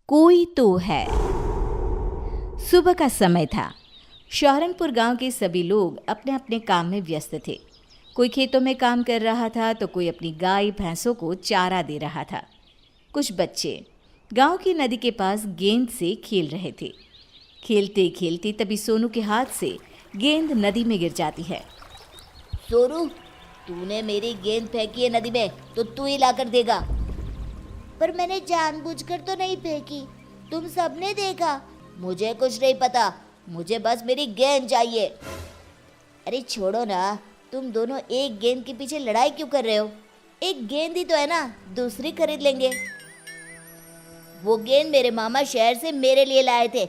कोई तो है। सुबह का समय था। शौहरनपुर गांव के सभी लोग अपने अपने काम में व्यस्त थे। कोई खेतों में काम कर रहा था तो कोई अपनी गाय भैंसों को चारा दे रहा था। कुछ बच्चे गांव की नदी के पास गेंद से खेल रहे थे। खेलते खेलते तभी सोनू के हाथ से गेंद नदी में गिर जाती है। सोनू, तूने मेरी गेंद फेंकी है नदी में तो तू ही लाकर देगा। पर मैंने जानबूझकर तो नहीं फेंकी, तुम सबने देखा। मुझे कुछ नहीं पता, मुझे बस मेरी गेंद चाहिए। अरे छोड़ो ना, तुम दोनों एक गेंद के पीछे लड़ाई क्यों कर रहे हो? एक गेंद ही तो है ना, दूसरी खरीद लेंगे। वो गेंद मेरे मामा शहर से मेरे लिए लाए थे,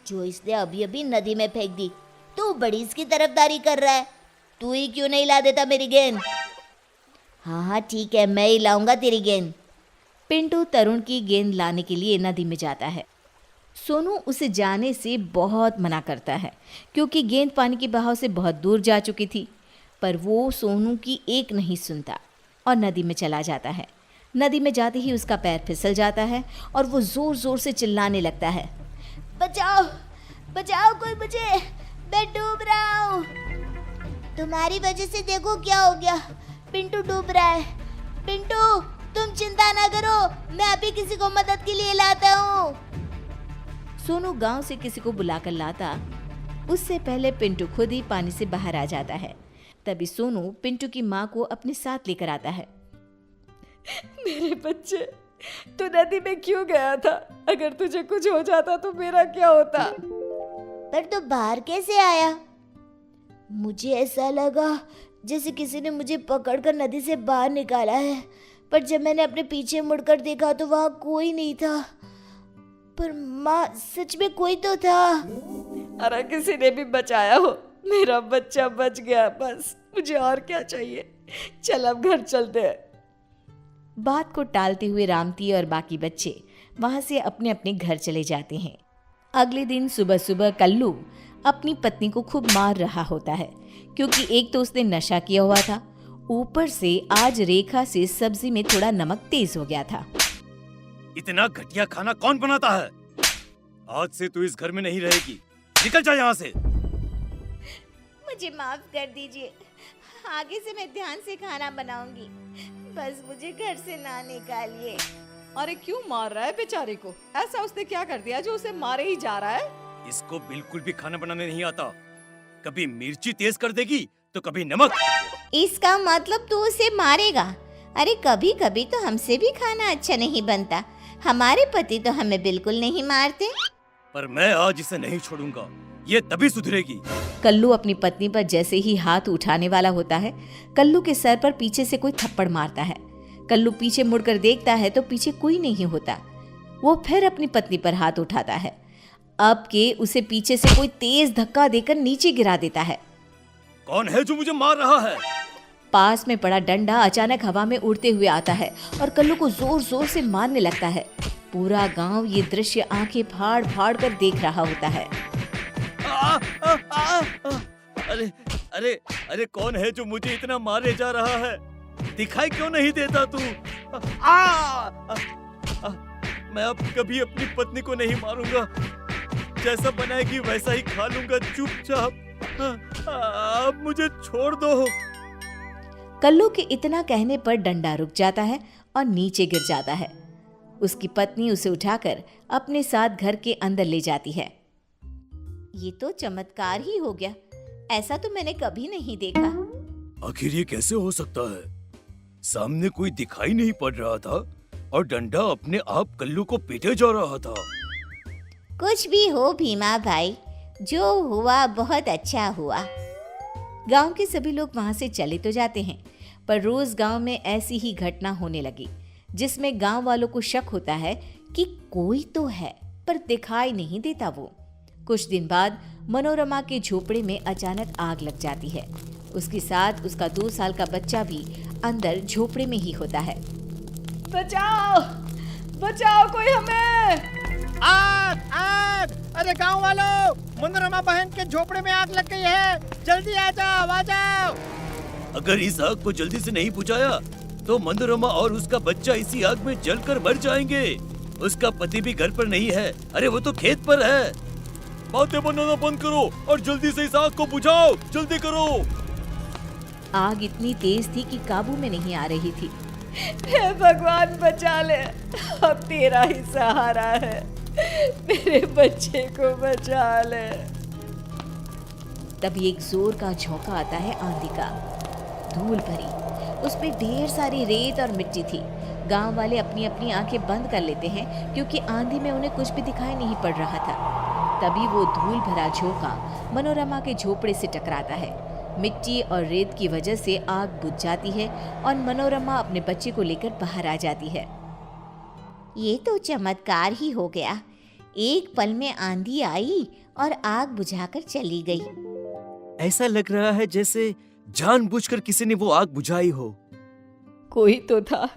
जो इसने अभी अभी नदी में फेंक दी। तू बड़ी इसकी तरफदारी कर रहा है, तू ही क्यों नहीं ला देता मेरी गेंद? हाँ ठीक है, मैं ही लाऊंगा तेरी गेंद। पिंटू तरुण की गेंद लाने के लिए नदी में जाता है। सोनू उसे जाने से बहुत मना करता है क्योंकि गेंद पानी के बहाव से बहुत दूर जा चुकी थी, पर वो सोनू की एक नहीं सुनता और नदी में चला जाता है। नदी में जाते ही उसका पैर फिसल जाता है और वो ज़ोर ज़ोर से चिल्लाने लगता है, बचाओ बचाओ, कोई मुझे, मैं डूब रहा हूँ। तुम्हारी वजह से देखो क्या हो गया, पिंटू डूब रहा है। पिंटू, तुम चिंता ना करो, मैं अभी किसी को मदद के लिए लाता हूँ। सोनू गांव से किसी को बुलाकर लाता, उससे पहले पिंटू खुद ही पानी से बाहर आ जाता है। तभी सोनू पिंटू की माँ को अपने साथ लेकर आता है। मेरे बच्चे, तू नदी में क्यों गया था? अगर तुझे कुछ हो जाता तो मेरा क्या होता? पर तू बाहर कैसे आया? मुझे ऐसा लगा जैसे किसी ने मुझे पकड़कर नदी से बाहर निकाला है, पर जब मैंने अपने पीछे मुड़कर देखा तो वहाँ कोई नहीं था। पर माँ, सच में कोई तो था। अरे किसी ने भी बचाया हो, मेरा बच्चा बच गया, बस मुझे और क्या चाहिए। चल अब घर चलते हैं। बात को टालते हुए रामती और बाकी बच्चे वहां से अपने अपने घर चले जाते हैं। अगले दिन सुबह सुबह कल्लू अपनी पत्नी को खूब मार रहा होता है क्योंकि एक तो उसने नशा किया हुआ था, ऊपर से आज रेखा से सब्जी में थोड़ा नमक तेज हो गया था। इतना घटिया खाना कौन बनाता है? आज से तू इस घर में नहीं रहेगी, निकल जा यहाँ से। मुझे माफ कर दीजिए, आगे से मैं ध्यान से खाना बनाऊंगी, बस मुझे घर से ना निकालिए। अरे क्यों मार रहा है बेचारे को? ऐसा उसने क्या कर दिया जो उसे मारे ही जा रहा है? इसको बिल्कुल भी खाना बनाने नहीं आता, कभी मिर्ची तेज कर देगी तो कभी नमक। इसका मतलब तू उसे मारेगा? अरे कभी कभी तो हमसे भी खाना अच्छा नहीं बनता, हमारे पति तो हमें बिल्कुल नहीं मारते। पर मैं आज इसे नहीं छोड़ूंगा, ये तभी सुधरेगी। कल्लू अपनी पत्नी पर जैसे ही हाथ उठाने वाला होता है, कल्लू के सर पर पीछे से कोई थप्पड़ मारता है। कल्लू पीछे मुड़कर देखता है तो पीछे कोई नहीं होता। वो फिर अपनी पत्नी पर हाथ उठाता है, अब के उसे पीछे से कोई तेज धक्का देकर नीचे गिरा देता है। कौन है जो मुझे मार रहा है? पास में पड़ा डंडा अचानक हवा में उड़ते हुए आता है और कल्लू को जोर जोर से मारने लगता है। पूरा गांव ये दृश्य आंखें फाड़ फाड़ कर देख रहा होता है। अरे अरे अरे, कौन है जो मुझे इतना मारे जा रहा है? दिखाई क्यों नहीं देता तू? मैं अब कभी अपनी पत्नी को नहीं मारूंगा, जैसा बनाएगी वैसा ही खा लूंगा चुपचाप। अब मुझे छोड़ दो। कल्लू के इतना कहने पर डंडा रुक जाता है और नीचे गिर जाता है। उसकी पत्नी उसे उठाकर अपने साथ घर के अंदर ले जाती है। ये तो चमत्कार ही हो गया, ऐसा तो मैंने कभी नहीं देखा। आखिर ये कैसे हो सकता है? सामने कोई दिखाई नहीं पड़ रहा था और डंडा अपने आप कल्लू को पीटे जा रहा था। कुछ भी हो भीमा भाई, जो हुआ बहुत अच्छा हुआ। गांव के सभी लोग वहां से चले तो जाते हैं, पर रोज गांव में ऐसी ही घटना होने लगी जिसमें गांव वालों को शक होता है कि कोई तो है पर दिखाई नहीं देता वो। कुछ दिन बाद मनोरमा के झोपड़े में अचानक आग लग जाती है। उसके साथ उसका 2 साल का बच्चा भी अंदर झोपड़े में ही होता है। बचाओ बचाओ, कोई हमें! आग आग! अरे गांव वालों, मनोरमा बहन के झोपड़े में आग लग गई है, जल्दी आ जाओ। अगर इस आग को जल्दी से नहीं बुझाया तो मनोरमा और उसका बच्चा इसी आग में जलकर मर जाएंगे। उसका पति भी घर पर नहीं है। अरे वो तो खेत पर है। बातें बनाना बंद करो और जल्दी से इस आग को बुझाओ, जल्दी करो। आग इतनी तेज थी कि काबू में नहीं आ रही थी। हे भगवान बचा ले, अब तेरा ही सहारा है, मेरे बच्चे को बचा ले। तभी एक जोर का झोंका आता है आंधी का, धूल भरी, उसमें ढेर सारी रेत और मिट्टी थी। गांव वाले अपनी अपनी आंखें बंद कर लेते हैं क्योंकि आंधी में उन्हें कुछ भी दिखाई नहीं पड़ रहा था। तभी वो धूल भरा झोंका मनोरमा के झोपड़े से टकराता है। मिट्टी और रेत की वजह से आग बुझ जाती है और मनोरमा अपने बच्चे को लेकर बाहर आ जाती है। ये तो चमत्कार ही हो गया। एक पल में आंधी आई और आग बुझाकर चली गई। ऐसा लग रहा है जैसे जानबूझकर किसी ने वो आग बुझाई हो। कोई तो था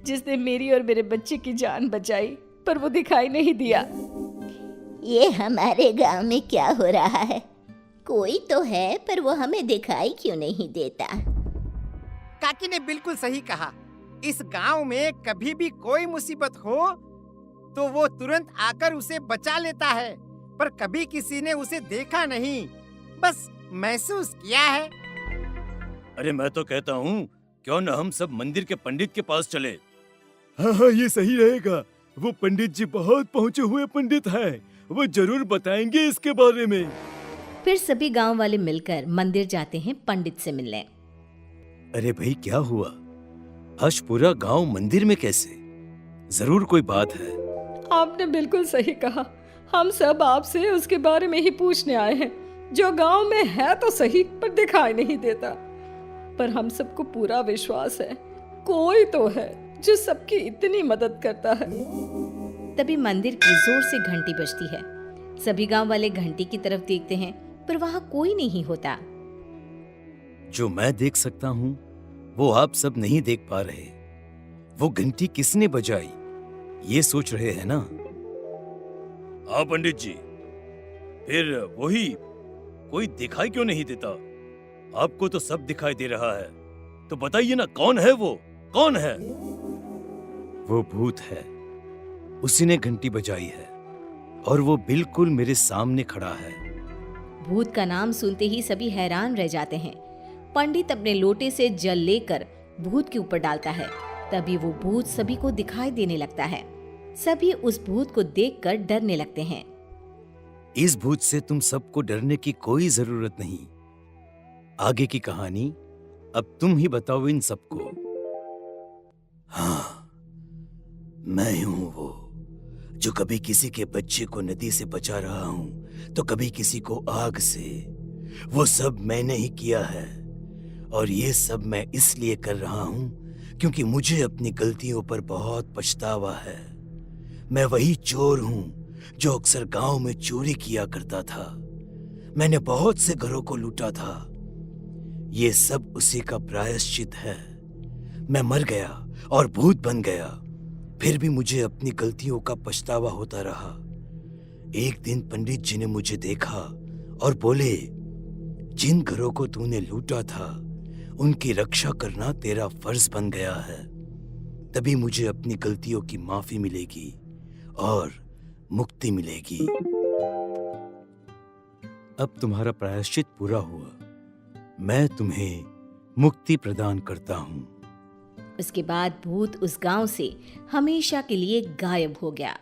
जिसने मेरी और मेरे बच्चे की जान बचाई, पर वो दिखाई नहीं दिया। ये हमारे गांव में क्या हो रहा है? कोई तो है पर वो हमें दिखाई क्यों नहीं देता? काकी ने बिल्कुल सही कहा। इस गांव में कभी भी कोई मुसीबत हो तो वो तुरंत आकर उसे बचा लेता है, पर कभी किसी ने उसे देखा नहीं, बस महसूस किया है। अरे मैं तो कहता हूँ क्यों न हम सब मंदिर के पंडित के पास चले। हाँ, ये सही रहेगा। वो पंडित जी बहुत पहुँचे हुए पंडित हैं, वो जरूर बताएंगे इसके बारे में। फिर सभी गांव वाले मिलकर मंदिर जाते हैं पंडित से मिलने। अरे भाई क्या हुआ? आज पूरा गांव मंदिर में कैसे? जरूर कोई बात है। आपने बिल्कुल सही कहा, हम सब आपसे उसके बारे में ही पूछने आए हैं, जो गांव में है तो सही पर दिखाई नहीं देता। पर हम सबको पूरा विश्वास है कोई तो है जो सबकी इतनी मदद करता है। तभी मंदिर की जोर से घंटी बजती है। सभी गांव वाले घंटी की तरफ देखते हैं पर वहां कोई नहीं होता। जो मैं देख सकता हूँ वो आप सब नहीं देख पा रहे। वो घंटी किसने बजाई ये सोच रहे हैं ना? हाँ पंडित जी, फिर वही कोई दिखाई क्यों नहीं देता? आपको तो सब दिखाई दे रहा है, तो बताइए ना कौन है वो? कौन है? वो भूत है, उसी ने घंटी बजाई है और वो बिल्कुल मेरे सामने खड़ा है। भूत का नाम सुनते ही सभी हैरान रह जाते हैं। पंडित अपने लोटे से जल लेकर भूत के ऊपर डालता है। तभी वो भूत सभी को दिखाई देने लगता है। सभी उस भूत को देखकर डरने लगते हैं। इस भूत से तुम सबको डरने की कोई जरूरत नहीं। आगे की कहानी अब तुम ही बताओ इन सबको। हाँ, मैं हूं वो जो कभी किसी के बच्चे को नदी से बचा रहा हूं तो कभी किसी को आग से। वो सब मैंने ही किया है और ये सब मैं इसलिए कर रहा हूं क्योंकि मुझे अपनी गलतियों पर बहुत पछतावा है। मैं वही चोर हूं जो अक्सर गांव में चोरी किया करता था। मैंने बहुत से घरों को लूटा था। ये सब उसी का प्रायश्चित है। मैं मर गया और भूत बन गया, फिर भी मुझे अपनी गलतियों का पछतावा होता रहा। एक दिन पंडित जी ने मुझे देखा और बोले, जिन घरों को तूने लूटा था उनकी रक्षा करना तेरा फर्ज बन गया है। तभी मुझे अपनी गलतियों की माफी मिलेगी और मुक्ति मिलेगी। अब तुम्हारा प्रायश्चित पूरा हुआ, मैं तुम्हें मुक्ति प्रदान करता हूँ। उसके बाद भूत उस गांव से हमेशा के लिए गायब हो गया।